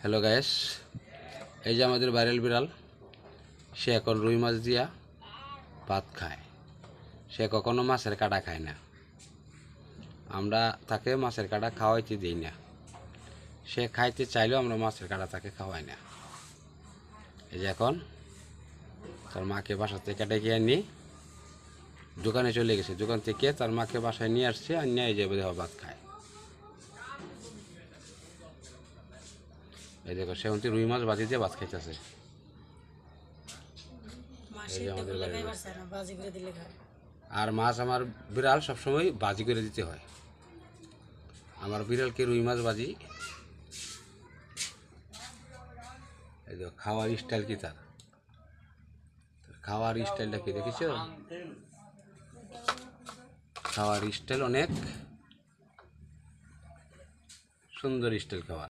Hello guys, এই যে আমাদের ভাইরাল বিড়াল, সে এখন রুই মাছ দিয়া ভাত খায়। সে কখনো মাছের কাঁটা খায় না। আমরা তাকে মাছের কাঁটা খাওয়াইতে দিই না। সে খাইতে চাইলেও আমরা মাছের কাঁটা তাকে খাওয়াই না। এই যে এখন তার মাকে বাসা থেকে ডেকে আনি, দোকানে চলে গেছে। দোকান থেকে তার মাকে বাসায় নিয়ে আসছে, আর নিয়ে এই যে ভাত খায়। এই দেখো, সে রুই মাছ ভাজি দিয়ে ভাত খাইতেছে। আর মাছ আমার বিড়াল সবসময় ভাজি করে দিতে হয়। আমার বিড়ালকে রুই মাছ ভাজি। এই দেখো খাওয়ার স্টাইল কি, তার খাওয়ার স্টাইলটা কি দেখেছ? খাওয়ার স্টাইল অনেক সুন্দর স্টাইল খাওয়া।